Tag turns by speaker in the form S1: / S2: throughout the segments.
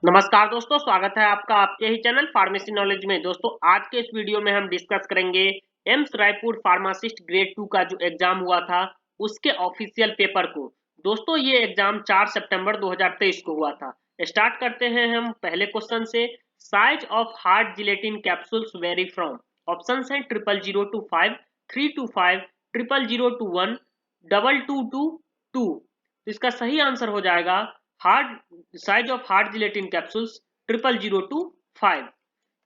S1: नमस्कार दोस्तों, स्वागत है आपका आपके ही चैनल फार्मेसी नॉलेज में। दोस्तों आज के इस वीडियो में हम डिस्कस करेंगे एम्स रायपुर फार्मासिस्ट ग्रेड 2 का जो एग्जाम हुआ था उसके ऑफिशियल पेपर को। दोस्तों ये एग्जाम 4 सितंबर 2023 को हुआ था। स्टार्ट करते हैं हम पहले क्वेश्चन से। Size of hard gelatin capsules very from. Options हैं 00025, 325, 00021, 2222। तो इसका सही आंसर हो जाएगा hard size of hard gelatin capsules 00025।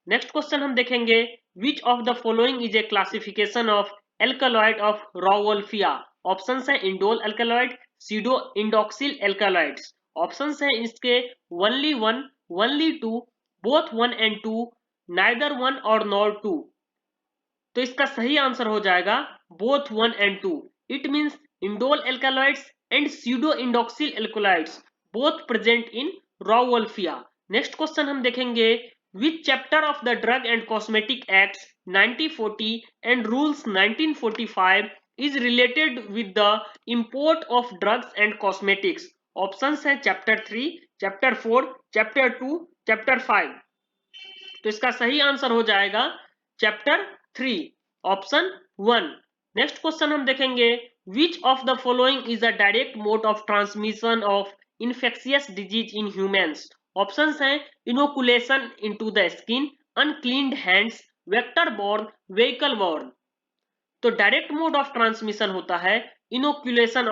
S1: Next question हम देखेंगे which of the following is a classification of alkaloid of Rauwolfia. Options है indole alkaloid, pseudo indoxyl alkaloids. Options है इसके only one, only two, both one and two, neither one और nor two. तो इसका सही answer हो जाएगा both one and two. It means indole alkaloids and pseudo indoxyl alkaloids both present in रॉवोल्फिया। Next question हम देखेंगे विच chapter of the drug and cosmetic acts 1940 and rules 1945 is related with the import of drugs and cosmetics. Options है chapter 3, chapter 4, chapter 2, chapter 5। तो इसका सही answer हो जाएगा chapter 3, option 1। Next question हम देखेंगे which of the following is a direct mode of transmission of infectious disease in humans. Options हैं inoculation into the skin, uncleaned hands, vector borne, vehicle borne. तो direct mode of transmission होता है inoculation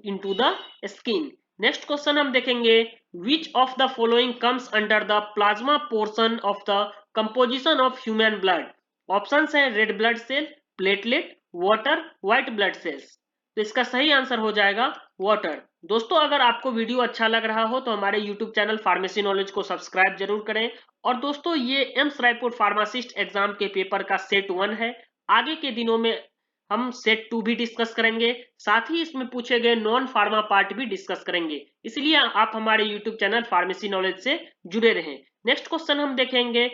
S1: into the skin. Next question हम देखेंगे which of the following comes under the plasma portion of the composition of human blood. Options है red blood cell, platelet, water, white blood cells. तो इसका सही answer हो जाएगा water. दोस्तों अगर आपको वीडियो अच्छा लग रहा हो तो हमारे यूट्यूब चैनल फार्मेसी नॉलेज को सब्सक्राइब जरूर करें। और दोस्तों ये एम्स रायपुर फार्मासिस्ट एग्जाम के पेपर का सेट 1 है। आगे के दिनों में हम सेट 2 भी डिस्कस करेंगे, साथ ही इसमें पूछे गए नॉन फार्मा पार्ट भी डिस्कस करेंगे। इसलिए आप हमारे यूट्यूब चैनल फार्मेसी नॉलेज से जुड़े रहें। नेक्स्ट क्वेश्चन हम देखेंगे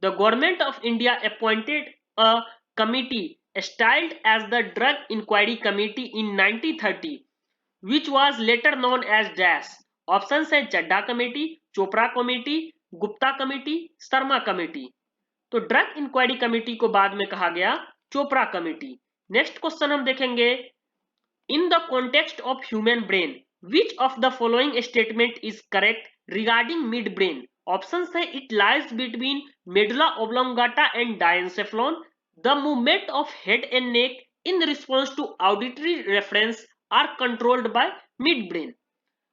S1: the government of India appointed a committee styled as the drug enquiry committee in 1930 which was later known as डैश। ऑप्शंस है Chadha committee, Chopra committee, Gupta committee, Sharma committee. तो ड्रग इंक्वायरी कमेटी को बाद में कहा गया चोपड़ा कमेटी। नेक्स्ट क्वेश्चन हम देखेंगे in the context of human brain which of the following statement is correct regarding midbrain. Options है it lies between medulla oblongata and diencephalon, the movement of head and neck in response to auditory reference are controlled by midbrain.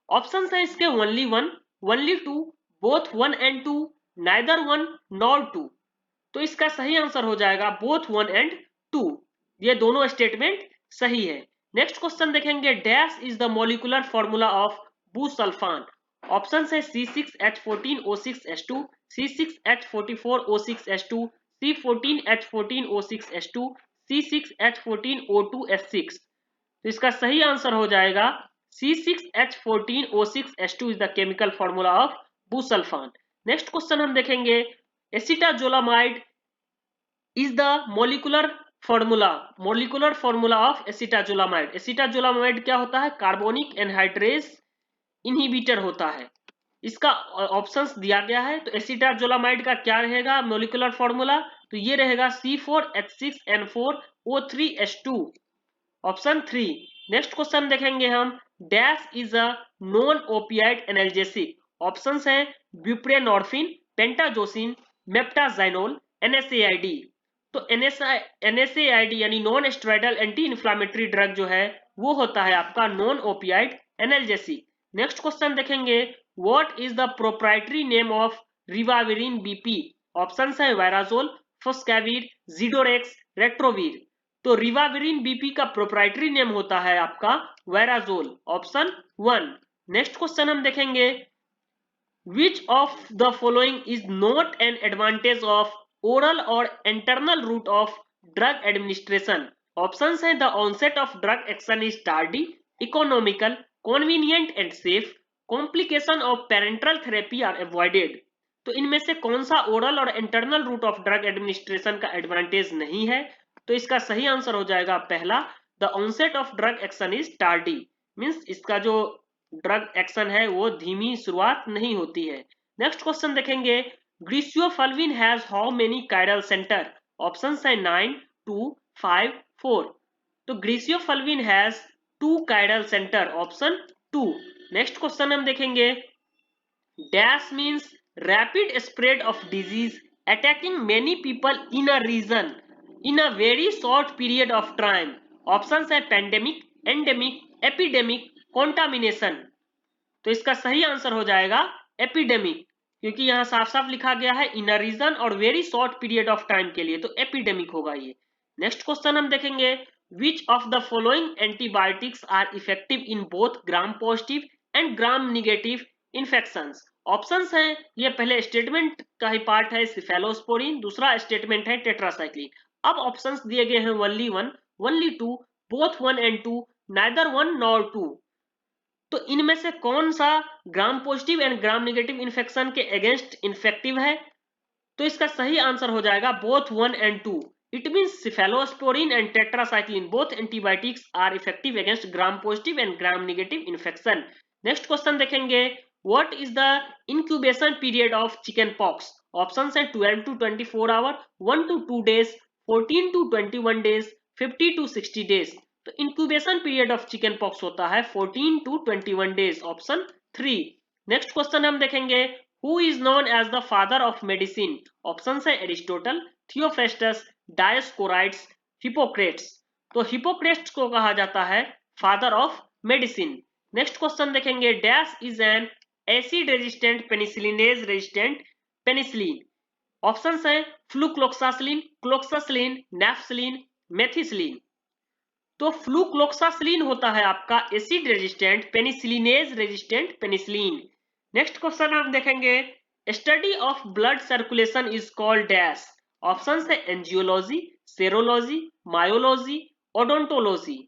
S1: Options है इसके only one, only two, both one and two, neither one nor two. तो इसका सही answer हो जाएगा both one and to. ये दोनों statement सही है। नेक्स्ट क्वेश्चन देखेंगे dash is the molecular formula of busulfan. Option है C6H14O6H2, C6H44O6H2, C14H14O6H2, C6H14O2H6। तो इसका सही आंसर हो जाएगा C6H14O6H2 is the chemical formula of busulfan. Next question हम देखेंगे acetazolamide is the molecular formula of acetazolamide. Acetazolamide क्या होता है? कार्बोनिक एनहाइड्रेस इनहिबिटर होता है। इसका ऑप्शंस दिया गया है। तो एसिटाजोलामाइड का क्या रहेगा मोलिकुलर फॉर्मूला? तो ये रहेगा C4H6N4O3H2, ऑप्शन 3। नेक्स्ट क्वेश्चन देखेंगे हम dash is a non opioid analgesic. Options हैं ब्यूप्रेनॉर्फिन, पेंटाजोसिन, मेप्टाजाइनोल, NSAID। तो NSAID यानी non steroidal anti inflammatory drug जो है वो होता है आपका non opioid analgesic. Next question देखेंगे what is the proprietary name of ribavirin BP। Options है वायराजोल, फोस्कैविर, जिडोरेक्स, रेट्रोविर। तो रिवाविरिन BP का प्रोप्राइटरी नेम होता है आपका वायराजोल, ऑप्शन 1। नेक्स्ट क्वेश्चन हम देखेंगे which of the following is not an advantage of oral और internal route of drug administration. Options हैं the onset of drug action is tardy, economical, convenient and safe, complication of parenteral therapy are avoided. तो इनमें से कौन सा oral और internal route of drug administration का advantage नहीं है? तो इसका सही आंसर हो जाएगा पहला the onset of drug action is tardy, means इसका जो ड्रग एक्शन है वो धीमी शुरुआत नहीं होती है। नेक्स्ट क्वेश्चन देखेंगे, griseofulvin has how many chiral center? Options है 9, 2, 5, 4। तो griseofulvin has 2 chiral center, option 2। Next question हम देखेंगे, dash means rapid spread of disease attacking many people in a region in a very short period of time. Options है pandemic, endemic, epidemic, contamination. तो इसका सही answer हो जाएगा epidemic, क्योंकि यहाँ साफ साफ लिखा गया है इन अ रीजन और very short period of time के लिए, तो एपिडेमिक होगा ये। नेक्स्ट क्वेश्चन हम देखेंगे, which of the following antibiotics are effective in both gram positive and gram negative infections? Options हैं, ये पहले स्टेटमेंट का ही पार्ट है, सिफेलोस्पोरिन, दूसरा स्टेटमेंट है टेट्रासाइक्लिन। अब ऑप्शंस दिए गए हैं only 1, only 2, both 1 and 2, neither 1 nor 2। तो इनमें से कौन सा gram positive and gram negative infection के अगेंस्ट इन्फेक्टिव है? तो इसका सही आंसर हो जाएगा both 1 and 2। It means cephalosporin and tetracycline both antibiotics are effective against gram positive and gram negative infection. Next question देखेंगे, what is the incubation period of chickenpox? Options है 12 to 24 hour, 1 to 2 days, 14 to 21 days, 50 to 60 days। तो incubation period of chickenpox होता है 14 to 21 days, option 3। Next question हम देखेंगे, who is known as the father of medicine? Options है Aristotle, Theophrastus, Dioscorides, Hippocrates. तो Hippocrates को कहा जाता है father of medicine. Next question देखेंगे, dash is an acid resistant penicillinase resistant penicillin? Options है फ्लूक्लोक्सासिलिन, क्लोक्सासिलिन, नेफ्सिलिन, मेथिसिलिन। तो फ्लूक्लोक्सासिलिन होता है आपका acid resistant penicillinase resistant penicillin. Next question हम देखेंगे, study of blood circulation is called dash? Options है angiology, serology, myology, odontology.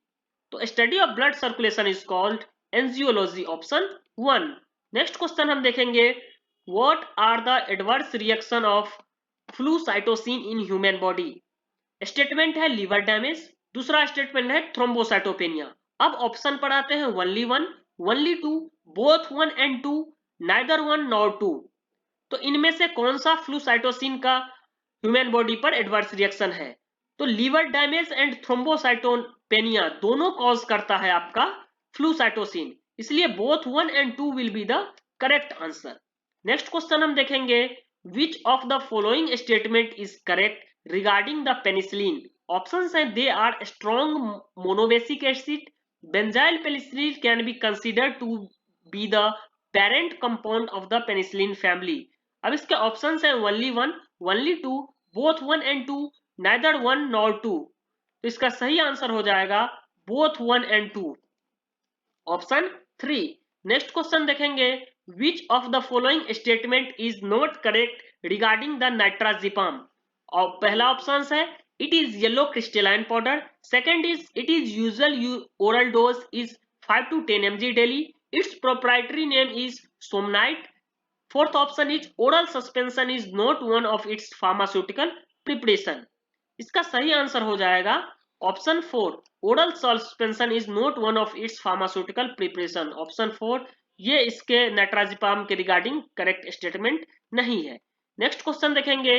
S1: तो study of blood circulation is called angiology, option 1। Next question हम देखेंगे, what are the adverse reaction of flucytosine in human body? Statement है liver damage, दूसरा statement है thrombocytopenia. अब option पर आते हैं only 1, only 2, both 1 and 2, neither 1 nor 2। तो इनमें से कौन सा फ्लूसाइटोसिन का ह्यूमन बॉडी पर एडवर्स रिएक्शन है? तो लीवर डैमेज एंड थ्रोम्बोसाइटोपेनिया दोनों कॉज करता है आपका फ्लूसाइटोसिन, इसलिए both 1 and 2 will be the correct answer. Next question हम देखेंगे, which of the following statement is correct regarding the penicillin? Options हैं, they are strong monobasic acid, benzyl penicillin can be considered to be the parent compound of the penicillin family. अब इसके options हैं only 1, only 2, both 1 and 2, neither 1 nor 2। तो इसका सही answer हो जाएगा both 1 and 2, option 3। Next question देखेंगे, which of the following statement is not correct regarding the nitrazepam? और पहला ऑप्शन है it is yellow crystalline powder, second is it is usual oral dose is 5 to 10 mg daily, its proprietary name is Somnite, fourth option is oral suspension is not one of its pharmaceutical preparation। इसका सही answer हो जाएगा option 4, oral suspension is not one of its pharmaceutical preparation, option 4। ये इसके नाइट्राजिपाम के regarding correct statement नहीं है। Next question देखेंगे,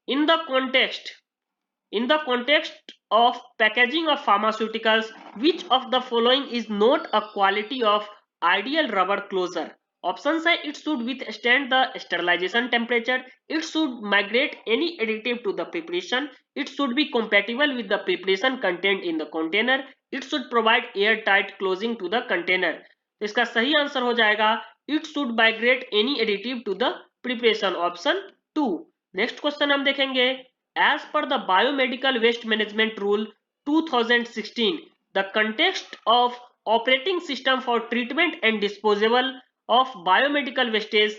S1: in the context of packaging of pharmaceuticals, which of the following is not a quality of ideal rubber closure? Options है, it should withstand the sterilization temperature, it should migrate any additive to the preparation, it should be compatible with the preparation contained in the container, it should provide airtight closing to the container। तो इसका सही answer हो जाएगा it should migrate any additive to the preparation, option 2। Next question हम देखेंगे, as per the biomedical waste management rule 2016, the context of operating system for treatment and disposal of biomedical wastage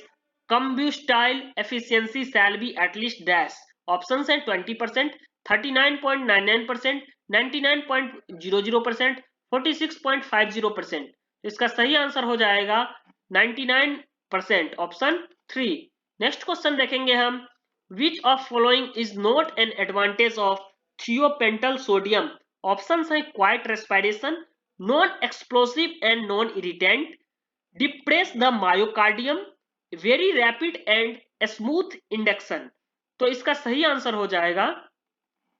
S1: combustible efficiency shall be at least dash। options है 20%, 39.99%, 99.00%, 46.50%। इसका सही answer हो जाएगा 99%, option 3। Next question देखेंगे हम, which of following is not an advantage of thiopental sodium? Options है quiet respiration, non explosive and non irritant, depress the myocardium, very rapid and smooth induction. तो इसका सही आंसर हो जाएगा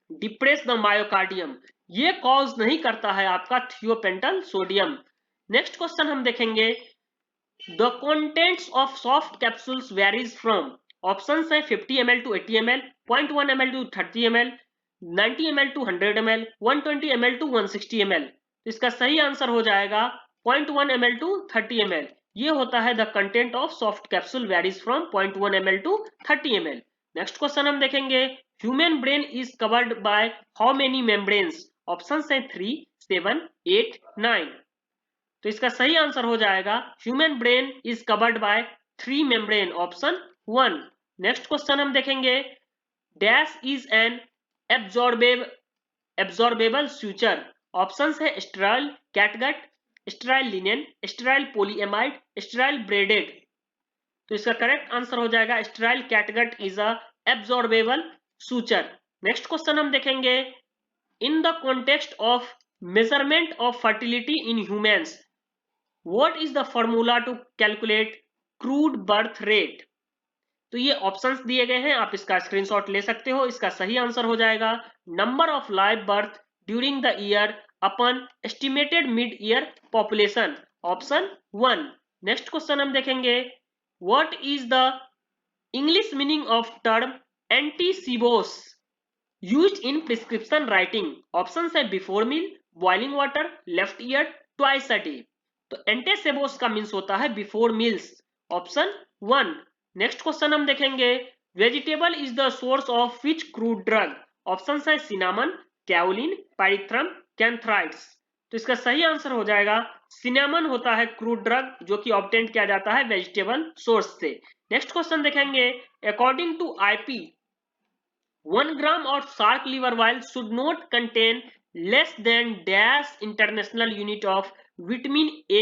S1: डिप्रेस द मायोकार्डियम। ये cause नहीं करता है आपका थियोपेंटल सोडियम। नेक्स्ट क्वेश्चन हम देखेंगे, the contents of soft capsules varies from. Options है 50 ml to 80 ml, 0.1 ml to 30 ml, 90 ml to 100 ml, 120 ml to 160 ml। तो इसका सही आंसर हो जाएगा 0.1 ml टू 30 ml। ये होता है the content of soft capsule varies from 0.1 ml to 30 ml। Next question हम देखेंगे, human brain is covered by how many membranes. Options है 3, 7, 8, 9। तो इसका सही आंसर हो जाएगा human brain is covered by 3 membrane, option 1। Next question हम देखेंगे, dash is an absorbable suture. Options है sterile catgut, sterile linen, sterile polyamide, sterile braided. तो इसका करेक्ट आंसर हो जाएगा sterile catgut is a absorbable suture. Next question हम देखेंगे, in the context of measurement of fertility in humans, what is the formula to calculate crude birth rate. तो ये options दिए गए हैं, आप इसका स्क्रीनशॉट ले सकते हो। इसका सही आंसर हो जाएगा number of live birth during the year upon estimated mid year population, option 1। Next question हम देखेंगे, what is the English meaning of term ante cibos used in prescription writing. Options है before meal, boiling water, left ear, twice a day. तो ante cibos का means होता है before meals, option 1। Next question हम देखेंगे, vegetable is the source of which crude drug. Options है cinnamon, कैओलिन, पाइरिथ्रम, कैंथ्राइड्स। तो इसका सही आंसर हो जाएगा सिनामन होता है क्रूड ड्रग जो कि ऑब्टेन किया जाता है वेजिटेबल सोर्स से। नेक्स्ट क्वेश्चन देखेंगे, according to IP 1 gram of shark liver oil should not contain less than dash international unit of vitamin A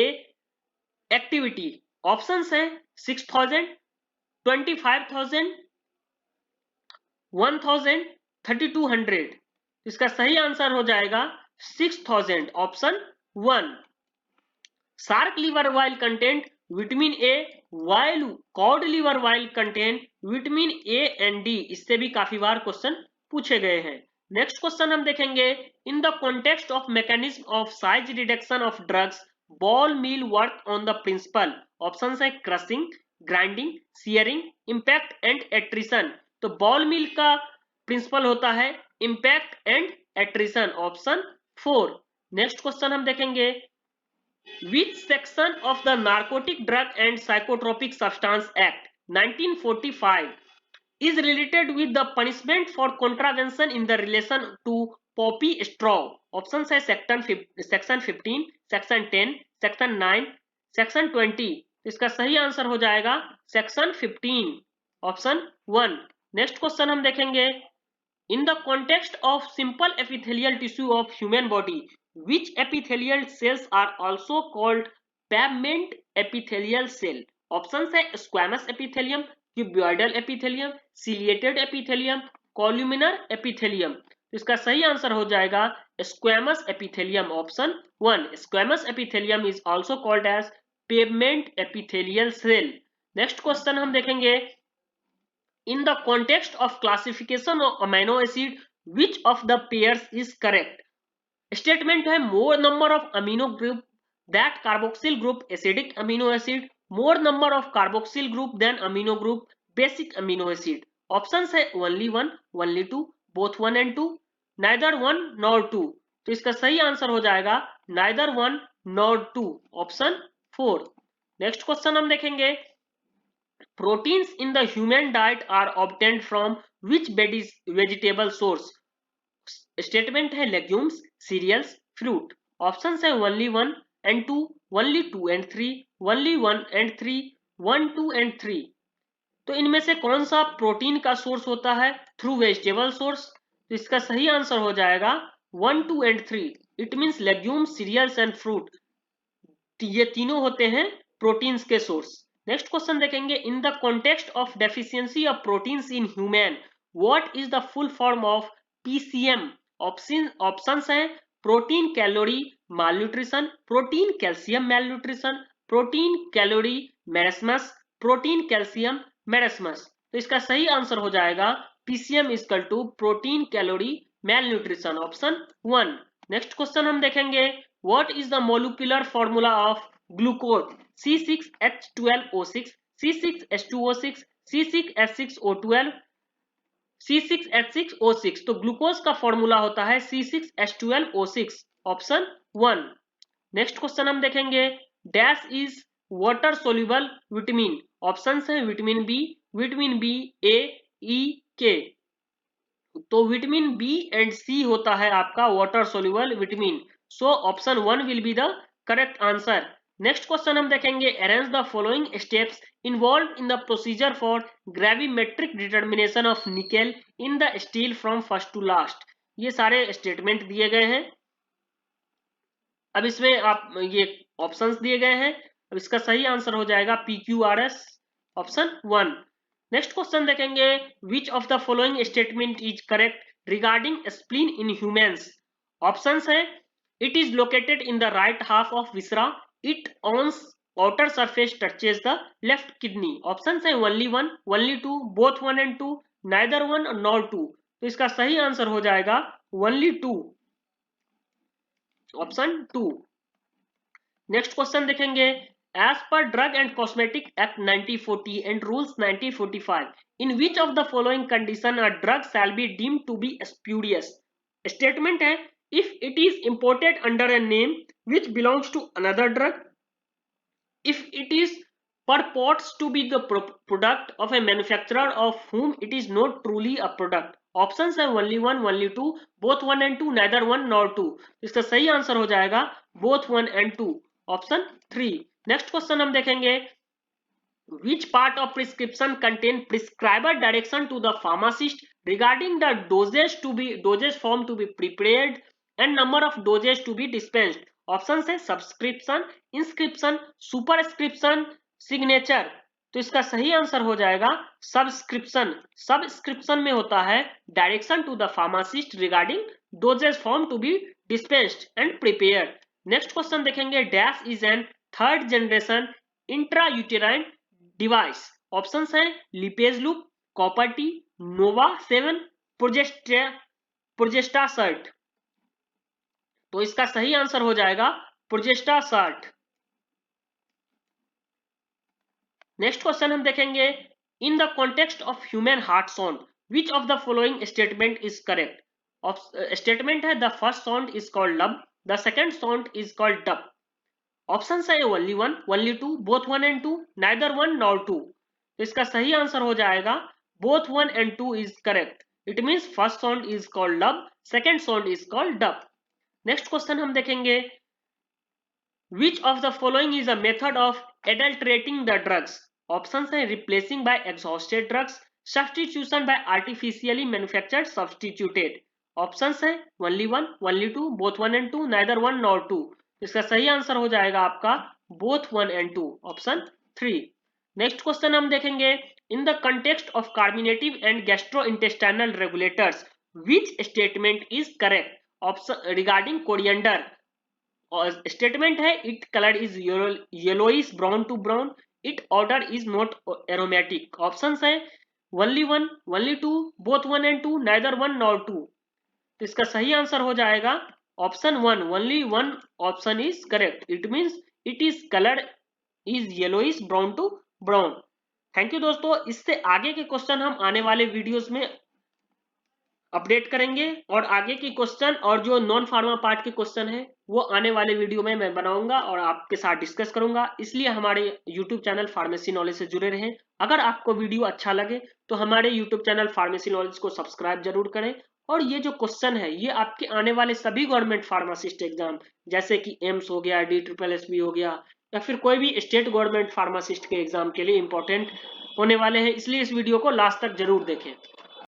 S1: activity। Options हैं 6000, 25000, 1000, 3200। इसका सही आंसर हो जाएगा 6000, option 1। Shark liver oil content vitamin A, while cod liver oil content vitamin A and D. इससे भी काफी बार question पूछे गए हैं। नेक्स्ट क्वेश्चन हम देखेंगे, in the context of mechanism of size reduction of drugs ball mill work on the principle. Option है crushing, grinding, shearing, impact and attrition. तो बॉल मिल का प्रिंसिपल होता है impact and attrition, option 4। Next question हम देखेंगे, which section of the Narcotic Drug and Psychotropic Substance Act 1945 is related with the punishment for contravention in the relation to poppy straw? Options है section 15, section 10, section 9, section 20। इसका सही answer हो जाएगा section 15, option 1। Next question हम देखेंगे, in the context of simple epithelial tissue of human body, which epithelial cells are also called pavement epithelial cell? Options है squamous epithelium, cuboidal epithelium, ciliated epithelium, columnar epithelium। इसका सही answer हो जाएगा squamous epithelium, option 1। squamous epithelium is also called as pavement epithelial cell। Next question हम देखेंगे, in the context of classification of amino acid, which of the pairs is correct? Statement है more number of amino group that carboxyl group acidic amino acid, more number of carboxyl group than amino group basic amino acid। Options है only one, only two, both one and two, neither one nor two। तो इसका सही answer हो जाएगा neither one nor two, option 4। Next question हम देखेंगे, proteins in the human diet are obtained from which vegetable source? Statement है legumes, cereals, fruit। Options है only 1 and 2, only 2 and 3, only 1 and 3, 1, 2 and 3। तो इनमें से कौन सा प्रोटीन का सोर्स होता है? Through vegetable source. तो इसका सही आंसर हो जाएगा 1, 2 and 3। It means legumes, cereals and fruit, ये तीनों होते हैं प्रोटीन्स के सोर्स। नेक्स्ट क्वेश्चन देखेंगे, in the context of deficiency of proteins in human, what is the full form of PCM? Options हैं protein calorie malnutrition, protein calcium malnutrition, protein calorie marasmus, protein calcium marasmus. तो इसका सही answer हो जाएगा PCM equal to protein calorie malnutrition, option 1। Next question हम देखेंगे, what is the molecular formula of glucose? C6H12O6, C6H2O6, C6H6O12, C6H6O6। तो glucose का formula होता है C6H12O6, ऑप्शन 1। नेक्स्ट क्वेश्चन हम देखेंगे, dash is water soluble vitamin? Option है vitamin B, vitamin B, A, E, K. तो विटामिन बी एंड सी होता है आपका water soluble vitamin, so option 1 will be the correct answer. Next question हम देखेंगे, arrange the following steps involve in the procedure for gravimetric determination of nickel in the steel from first to last. ये सारे statement दिए गए हैं। अब इसमें आप ये ऑप्शंस दिए गए हैं। अब इसका सही आंसर हो जाएगा PQRS, ऑप्शन 1। नेक्स्ट क्वेश्चन देखेंगे, which of the following statement is correct regarding spleen in humans? Options है, it is located in the right half of viscera, it owns outer surface touches the left kidney। Options है only 1, only 2, both 1 and 2, neither 1 nor 2। तो इसका सही answer हो जाएगा only 2, option 2। Next question देखेंगे, as per drug and cosmetic act 1940 and rules 1945, in which of the following condition a drug shall be deemed to be spurious? Statement है, if it is imported under a name which belongs to another drug, if it is purports to be the product of a manufacturer of whom it is not truly a product। Options है only 1, only 2, both 1 and 2, neither 1 nor 2। इसका सही answer हो जाएगा both 1 and 2, option 3। Next question हम देखेंगे, which part of prescription contain prescriber direction to the pharmacist regarding the dosage form to be prepared and number of doses to be dispensed? Option है subscription, inscription, superscription, signature. तो इसका सही answer हो जाएगा subscription. Subscription में होता है direction to the pharmacist regarding dosages form to be dispensed and prepared. Next question देखेंगे, dash is an third generation intrauterine device? Option है Lippes loop, copper T, Nova 7, Progestasert. तो इसका सही आंसर हो जाएगा प्रोजेस्टा सर्ट। नेक्स्ट क्वेश्चन हम देखेंगे, in the context of human heart sound which of the following statement is correct? Statement है, the first sound is called lub, the second sound is called dub. Option है only 1, only 2, both 1 and 2, neither 1 nor 2। तो इसका सही answer हो जाएगा both 1 and 2 is correct। It means first sound is called lub, second sound is called dub। Next question हम देखेंगे, which of the following is a method of adulterating the drugs? Option है replacing by exhausted drugs, substitution by artificially manufactured substituted. Option है only 1, only 2, both 1 and 2, neither 1 nor 2। इसका सही answer हो जाएगा आपका both 1 and 2, option 3। Next question हम देखेंगे, in the context of carminative and gastrointestinal regulators which statement is correct? Option regarding coriander, statement है, it colour is yellowish brown to brown, it order is not aromatic. Option है only 1, only 2, both 1 and 2, neither 1 nor 2। तो इसका सही answer हो जाएगा option 1, only 1 option is correct. It means it is colour is yellowish brown to brown. Thank you दोस्तों, इससे आगे के क्वेश्चन हम आने वाले वीडियोस में अपडेट करेंगे और आगे की क्वेश्चन और जो नॉन फार्मा पार्ट के क्वेश्चन है वो आने वाले वीडियो में मैं बनाऊंगा और आपके साथ डिस्कस करूंगा। इसलिए हमारे यूट्यूब चैनल फार्मेसी नॉलेज से जुड़े रहें। अगर आपको वीडियो अच्छा लगे तो हमारे यूट्यूब चैनल फार्मेसी नॉलेज को सब्सक्राइब जरूर करें। और ये जो क्वेश्चन है ये आपके आने वाले सभी गवर्नमेंट फार्मासिस्ट एग्जाम जैसे कि एम्स हो गया, DSSB हो गया या फिर कोई भी स्टेट गवर्नमेंट फार्मासिस्ट के एग्जाम के लिए इंपॉर्टेंट होने वाले हैं, इसलिए इस वीडियो को लास्ट तक जरूर देखें।